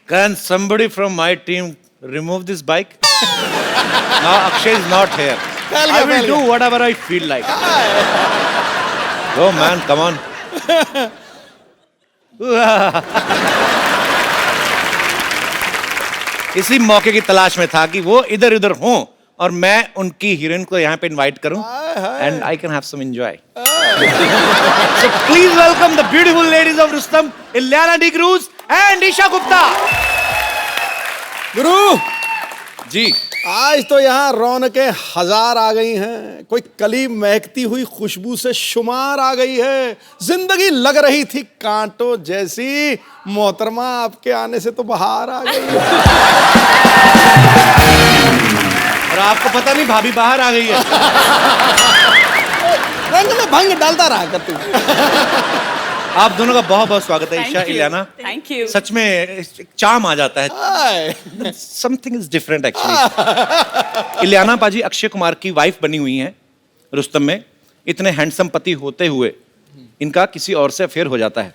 Can somebody from my team remove this bike? Now Akshay is not here. I will do whatever I feel like. Go man, come on. इसी मौके की तलाश में था कि वो इधर उधर हों और मैं उनकी हीरोइन को यहाँ पे इनवाइट करूं and I can have some enjoy. So please welcome the beautiful ladies of Rustom, Ileana D'Cruz and Isha Gupta. गुरु जी आज तो यहाँ रौनकें हजार आ गई हैं, कोई कली महकती हुई खुशबू से शुमार आ गई है, जिंदगी लग रही थी कांटों जैसी। मोहतरमा आपके आने से तो बाहर आ गई है। और आपको पता नहीं भाभी बाहर आ गई है। रंग में भंग डालता रहा कर तू। आप दोनों का बहुत बहुत स्वागत है ईशा, इलियाना। Thank you. सच में एक चार्म आ जाता है। Something is different actually. Ileana पाजी अक्षय कुमार की वाइफ बनी हुई हैं रुस्तम में। इतने हैंडसम पति होते हुए इनका किसी और से अफेयर हो जाता है।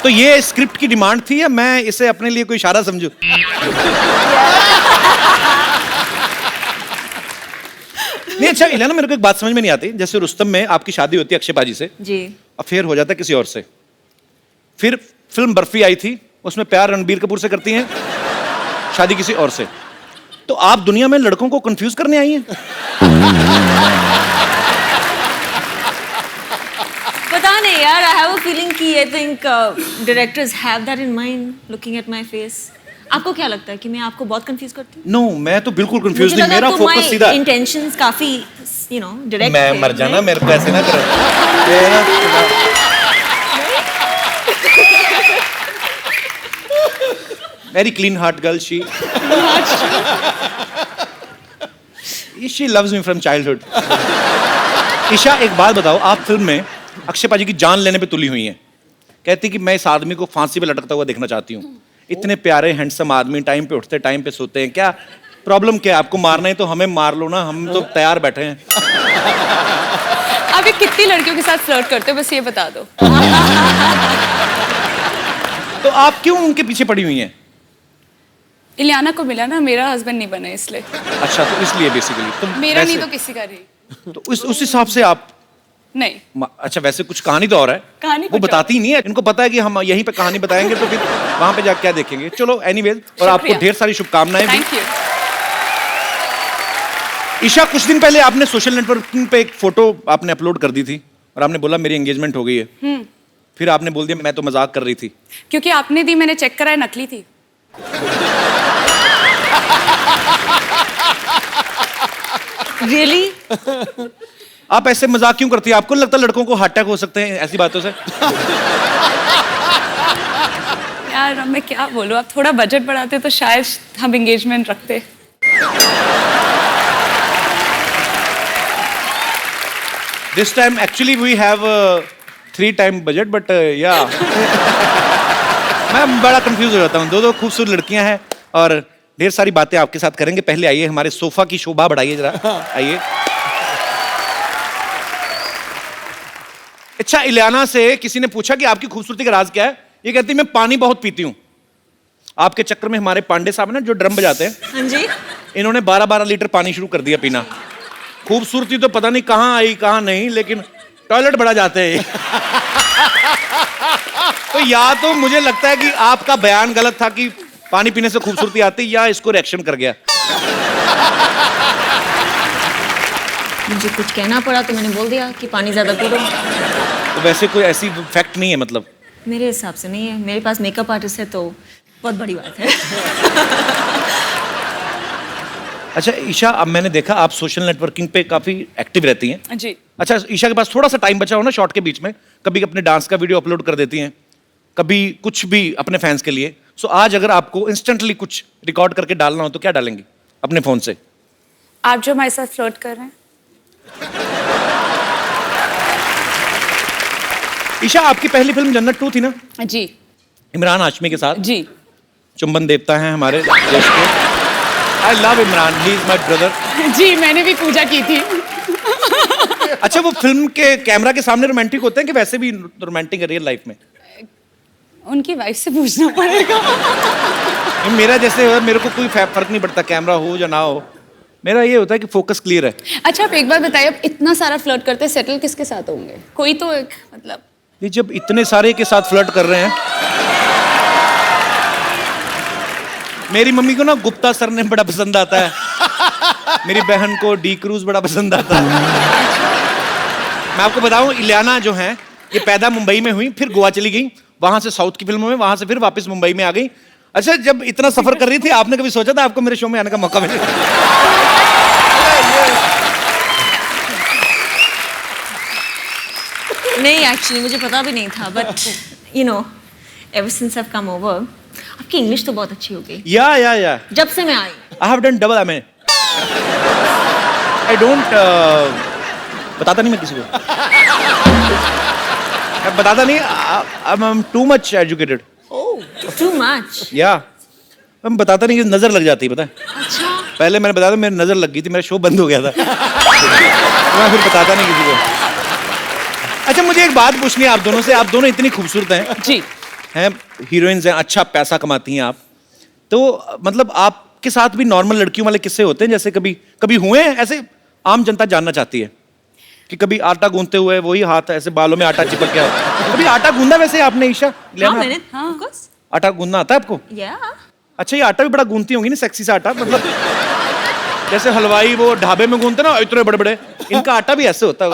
तो ये स्क्रिप्ट की डिमांड थी या मैं इसे अपने लिए कोई इशारा समझूं? नहीं अच्छा इलियाना, मेरे को एक बात समझ में नहीं आती। जैसे रुस्तम में आपकी शादी होती है अक्षय पाजी से, जी, अफेयर हो जाता है किसी और से। फिर फिल्म बर्फी आई थी, उसमें प्यार रणबीर कपूर से करती हैं, शादी किसी और से। तो आप दुनिया में लड़कों को कंफ्यूज करने आई हैं? पता नहीं यार, आई हैव अ फीलिंग कि I think directors have that in mind looking at my face. आपको क्या लगता है कि मैं आपको बहुत कंफ्यूज करती हूँ? नो, मैं तो बिल्कुल कंफ्यूज नहीं, मेरा फोकस सीधा है। इंटेंशंस काफी यू नो डायरेक्ट। मैं मर जाना, मेरे को ऐसे ना करो। Very clean heart girl she. She loves me from childhood. Isha एक बात बताओ, आप फिल्म में अक्षय पाजी की जान लेने पे तुली हुई हैं। कहती कि मैं इस आदमी को फांसी पे लटकता हुआ देखना चाहती हूँ। इतने प्यारे हैंडसम आदमी, टाइम पे उठते टाइम पे सोते हैं, क्या प्रॉब्लम क्या है? आपको मारना है तो हमें मार लो ना, हम तो तैयार बैठे हैं। अभी कितनी लड़कियों के साथ फ्लर्ट करते हो, बस ये बता दो। तो आप क्यों उनके पीछे पड़ी हुई हैं? इलियाना को मिला ना, मेरा हस्बैंड नहीं बना इसलिए। अच्छा, तो इसलिए बेसिकली तो मेरा नहीं तो किसी का नहीं। तो उस हिसाब से आप नहीं। अच्छा, वैसे कुछ कहानी तो और है, कहानी वो बताती ही नहीं है। इनको पता है कि हम यहीं पे कहानी बताएंगे तो फिर वहां पे जाके क्या देखेंगे। चलो एनीवेज, और आपको ढेर सारी शुभकामनाएं। Thank you. ईशा, कुछ दिन पहले आपने सोशल नेटवर्किंग पे एक फोटो आपने अपलोड कर दी थी और आपने बोला मेरी एंगेजमेंट हो गई है। फिर आपने बोल दिया मैं तो मजाक कर रही थी। क्योंकि आपने दी, मैंने चेक कराया, नकली थी। रियली? आप ऐसे मजाक क्यों करती है? आपको नहीं लगता लड़कों को हार्ट अटैक हो सकते हैं ऐसी बातों से? यार मैं क्या बोलूं, आप थोड़ा बजट बढ़ाते तो शायद हम एंगेजमेंट रखते। This time actually we have 3 times budget, but yeah. मैं बड़ा कंफ्यूज हो जाता हूँ। दो खूबसूरत लड़कियां हैं और ढेर सारी बातें आपके साथ करेंगे। पहले आइए, हमारे सोफा की शोभा बढ़ाइए जरा, आइए। अच्छा, इलियाना से किसी ने पूछा कि आपकी खूबसूरती का राज क्या है? ये कहती मैं पानी बहुत पीती हूँ। आपके चक्कर में हमारे पांडे साहब ना जो ड्रम बजाते हैं, हाँ जी, इन्होंने 12-12 लीटर पानी शुरू कर दिया पीना। खूबसूरती तो पता नहीं कहाँ आई कहाँ नहीं, लेकिन टॉयलेट बड़ा जाते हैं। तो या तो मुझे लगता है कि आपका बयान गलत था कि पानी पीने से खूबसूरती आती, या इसको रिएक्शन कर गया। मुझे कुछ कहना पड़ा तो मैंने बोल दिया कि पानी ज्यादा पी लो। तो वैसे कोई ऐसी फैक्ट नहीं है मतलब? मेरे हिसाब से नहीं है। मेरे पास मेकअप आर्टिस्ट है तो बहुत बड़ी बात है। अच्छा ईशा, अब मैंने देखा आप सोशल नेटवर्किंग पे काफी एक्टिव रहती हैं। जी। अच्छा, ईशा के पास थोड़ा सा टाइम बचा हो ना शॉर्ट के बीच में, कभी अपने डांस का वीडियो अपलोड कर देती हैं, कभी कुछ भी अपने फैंस के लिए। सो आज अगर आपको इंस्टेंटली कुछ रिकॉर्ड करके डालना हो तो क्या डालेंगी अपने फोन से? आप जो हमारे साथ फ्लर्ट कर रहे हैं। ईशा, आपकी पहली फिल्म जन्नत 2 थी ना? जी। इमरान हाशमी के साथ। जी। चुंबन देवता हैं हमारे देश के। I love Imran, he is my brother. जी, मैंने भी पूजा की थी। अच्छा, वो फिल्म के कैमरा के सामने रोमांटिक होते हैं कि वैसे भी रोमांटिक है रियल लाइफ में? उनकी वाइफ से पूछना पड़ेगा। मेरा जैसे है, मेरे को कोई फर्क नहीं पड़ता कैमरा हो या ना हो, मेरा ये होता है कि फोकस क्लियर है। अच्छा आप एक बार बताइए, अब इतना सारा फ्लर्ट करते हैं, सेटल किसके साथ होंगे? कोई तो एक मतलब ये जब इतने सारे के साथ फ्लर्ट कर रहे हैं, मेरी मम्मी को ना गुप्ता सरनेम बड़ा पसंद आता है, मेरी बहन को डी क्रूज बड़ा पसंद आता है। मैं आपको बताऊं, इलियाना जो है ये पैदा मुंबई में हुई, फिर गोवा चली गई, वहां से साउथ की फिल्मों में, वहां से फिर वापस मुंबई में आ गई। अच्छा, जब इतना सफर कर रही थी, आपने कभी सोचा था आपको मेरे शो में आने का मौका मिलेगा? नहीं, एक्चुअली मुझे पता भी नहीं था, but you know ever since I have come over, आपकी इंग्लिश तो बहुत अच्छी हो गई। या जब से मैं आई। I have done double MA. I don't बताता नहीं मैं किसी को, मैं बताता नहीं, I am too much educated. Too much? या मैं बताता नहीं कि नजर लग जाती है, पता है? अच्छा। पहले मैंने बताया था, मेरी नजर लग गई थी, मेरा शो बंद हो गया था। मैं फिर बताता नहीं किसी को। अच्छा, मुझे एक बात पूछनी है आप दोनों से, आप दोनों इतनी खूबसूरत हैं जी हैं, हीरोइंस हैं, अच्छा पैसा कमाती हैं आप, तो मतलब आपके साथ भी नॉर्मल लड़कियों वाले किस्से होते हैं? जैसे कभी कभी हुए हैं ऐसे? आम जनता जानना चाहती है कि कभी आटा गूंथते हुए वही हाथ ऐसे बालों में आटा चिपक गया, कभी आटा गूंदा वैसे आपने? ईशा, हाँ, मैंने of course. आटा गूंदना आता है आपको? Yeah. अच्छा, ये आटा भी बड़ा गूंथती होंगी ना, सेक्सी सा आटा, मतलब जैसे हलवाई वो ढाबे में गूंथते ना इतने बड़े बड़े, इनका आटा भी ऐसे होता है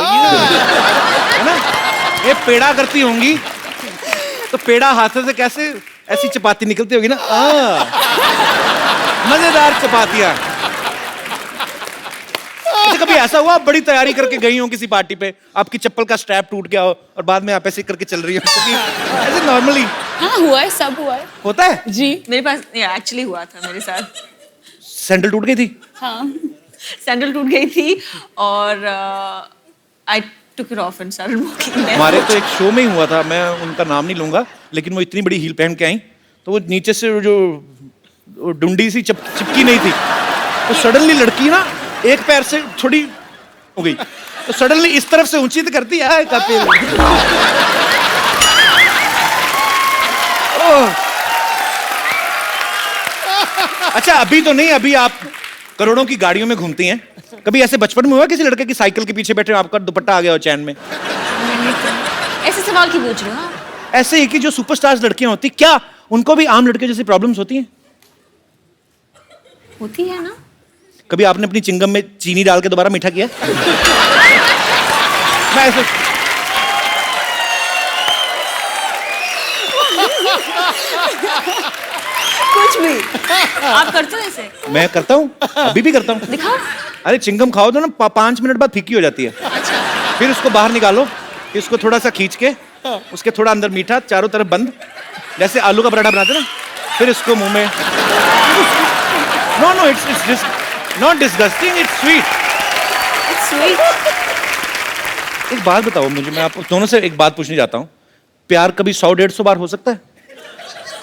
ना? ये पेड़ा करती होंगी तो पेड़ा हाथ से कैसे ऐसी चपाती निकलती होगी ना, मजेदार चपातियां। अच्छा, कभी ऐसा हुआ आप बड़ी तैयारी करके गई हो किसी पार्टी पे, आपकी चप्पल का स्ट्रैप टूट गया हो और बाद में आप ऐसे करके चल रही हो, ऐसे नॉर्मली? हाँ हुआ है, सब हुआ है। होता है जी मेरे पास एक्चुअली हुआ था मेरे साथ। सैंडल टूट गई थी? हाँ सैंडल टूट गई थी और I took it off and started walking. हमारे तो एक शो में ही हुआ था, मैं उनका नाम नहीं लूंगा, लेकिन वो इतनी बड़ी हील पहन के आई तो वो नीचे से जो डुंडी सी चिपकी नहीं थी, तो सडनली लड़की ना एक पैर से थोड़ी हो गई, तो सडनली इस तरफ से ऊंची तो करती है कपिल। अच्छा, अभी तो नहीं, अभी आप करोड़ों की गाड़ियों में घूमती हैं, कभी ऐसे बचपन में हुआ किसी लड़के की साइकिल के पीछे बैठे आपका दुपट्टा आ गया हो चैन में? ऐसे सवाल क्यों पूछ रहे हो आप? ऐसे ही कि जो सुपरस्टार्स लड़कियां होती, क्या उनको भी आम लड़के जैसी प्रॉब्लम्स होती हैं? होती है ना। कभी आपने अपनी चिंगम में चीनी डाल के दोबारा मीठा किया? मैं ऐसे कुछ भी आप करते हो ऐसे? मैं करता हूँ, अभी भी करता हूँ। दिखाओ। अरे चिंगम खाओ तो ना 5 मिनट बाद फीकी हो जाती है, फिर उसको बाहर निकालो, फिर उसको थोड़ा सा खींच के, उसके थोड़ा अंदर मीठा, चारों तरफ बंद, जैसे आलू का पराठा बनाते ना, फिर इसको मुंह में। No it's not disgusting, it's sweet. It's sweet. एक बात बताओ मुझे, मैं आप दोनों से एक बात पूछने जाता हूँ, प्यार कभी 100-150 बार हो सकता है?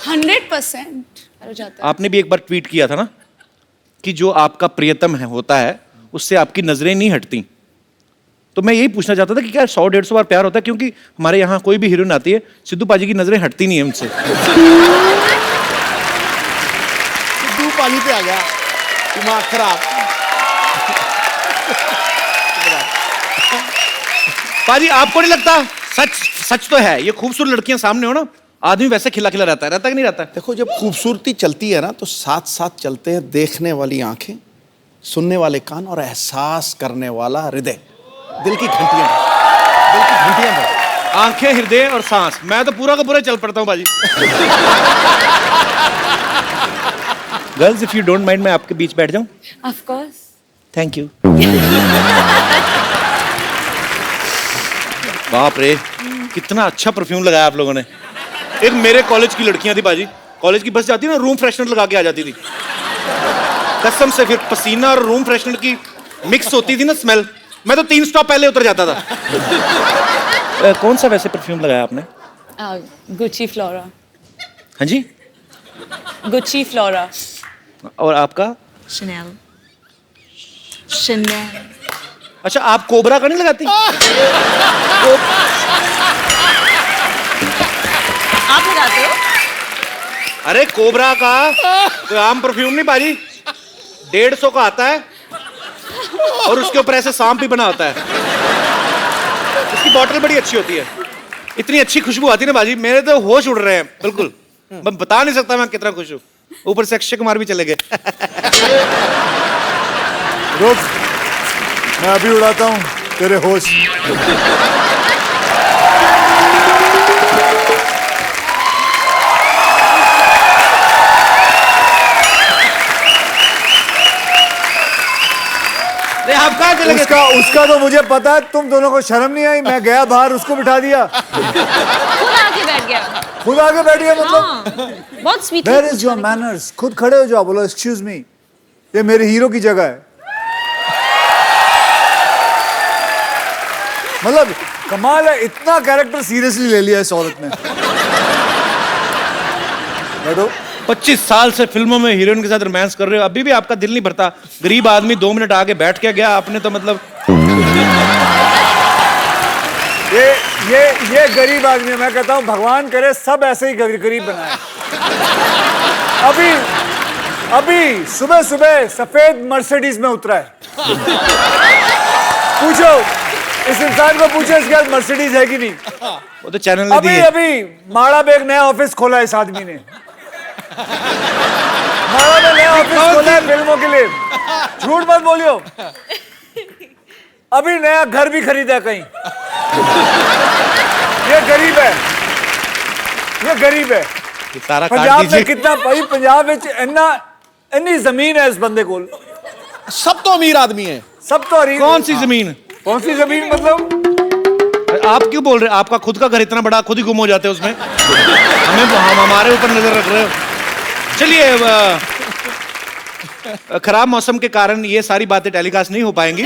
100% हो जाता है। आपने भी एक बार ट्वीट किया था ना कि जो आपका प्रियतम है होता है उससे आपकी नजरें नहीं हटती, तो मैं यही पूछना चाहता था कि क्या 100-150 बार प्यार होता है? क्योंकि हमारे यहाँ कोई भी हीरोइन आती है, सिद्धू पाजी की नजरें हटती नहीं है उनसे। सिद्धू पाजी पे आ गया, दिमाग खराब। पाजी, आपको नहीं लगता? सच तो है, ये खूबसूरत लड़कियां सामने हो ना, आदमी वैसे खिला खिला रहता है कि नहीं रहता है? देखो, जब खूबसूरती चलती है ना तो साथ साथ चलते हैं देखने वाली आंखें, सुनने वाले कान और एहसास करने वाला हृदय। दिल की घंटियां बज। आंखें, हृदय और सांस, मैं तो पूरा का पूरा चल पड़ता हूँ बाजी। Girls, if you don't mind, मैं आपके बीच बैठ जाऊं? Of course. Thank you. बाप रे, कितना अच्छा परफ्यूम लगाया आप लोगों ने। एक मेरे कॉलेज की लड़कियां थी बाजी, कॉलेज की बस जाती ना, रूम फ्रेशनर लगा के आ जाती थी कसम से, फिर पसीना और रूम फ्रेशनर की मिक्स होती थी ना स्मेल, मैं तो 3 स्टॉप पहले उतर जाता था। कौन सा वैसे परफ्यूम लगाया आपने? Gucci Flora. हाँ जी? Gucci Flora. और आपका? शनेल। शनेल। अच्छा, आप कोबरा का नहीं लगाती? आप लगाते हो? अरे कोबरा का कोई आम परफ्यूम नहीं बाजी, 150 का आता है और उसके ऊपर ऐसे सांप भी बना होता है। उसकी बॉटल बड़ी अच्छी होती है, इतनी अच्छी खुशबू आती है ना बाजी, मेरे तो होश उड़ रहे हैं बिल्कुल। मैं बता नहीं सकता मैं कितना खुश हूँ। ऊपर से अक्षय कुमार भी चले गए। रुक, मैं अभी उड़ाता हूँ तेरे होश। आप कहाँ चले गए? उसका तो मुझे पता है, तुम दोनों को शर्म नहीं आई? मैं गया बाहर, उसको बिठा दिया, खुद आके बैठ गया। खुद आगे बैठ गया। मतलब हाँ, बहुत sweet. Where is your manners? खुद खड़े हो जाओ, बोलो एक्सक्यूज मी, ये मेरे हीरो की जगह है। मतलब कमाल है, इतना कैरेक्टर सीरियसली ले लिया इस औरत ने। बैठो। 25 साल से फिल्मों में हीरोइन के साथ रोमांस कर रहे हो, अभी भी आपका दिल नहीं भरता? गरीब आदमी 2 मिनट आके बैठ के गया, आपने तो मतलब। ये गरीब आदमी है। मैं कहता हूँ भगवान करे सब ऐसे ही गरीब बनाए। अभी सुबह सुबह सफेद मर्सिडीज में उतरा है। पूछो इस इंसान को, पूछो इसके पास मर्सिडीज है कि नहीं। वो तो चैनल ने दी है। अभी माड़ा में एक नया ऑफिस खोला है इस आदमी ने। माड़ा में नया ऑफिस खोला है फिल्मों के लिए। झूठ मत बोलियो। अभी नया घर भी खरीदा है कहीं। ये गरीब है, ये गरीब है। ये सारा काट पंजाब में दीजिए। कितना भाई, पंजाब में इतनी जमीन है इस बंदे को। सब तो अमीर आदमी है। सब तो कौन सी जमीन? कौन सी जमीन मतलब? आप क्यों बोल रहे हैं? आपका खुद का घर इतना बड़ा, खुद ही गुम हो जाते हैं उसमें। हम हमारे ऊपर नजर रख रहे हो। चलिए, खराब मौसम के कारण ये सारी बातें टेलीकास्ट नहीं हो पाएंगी।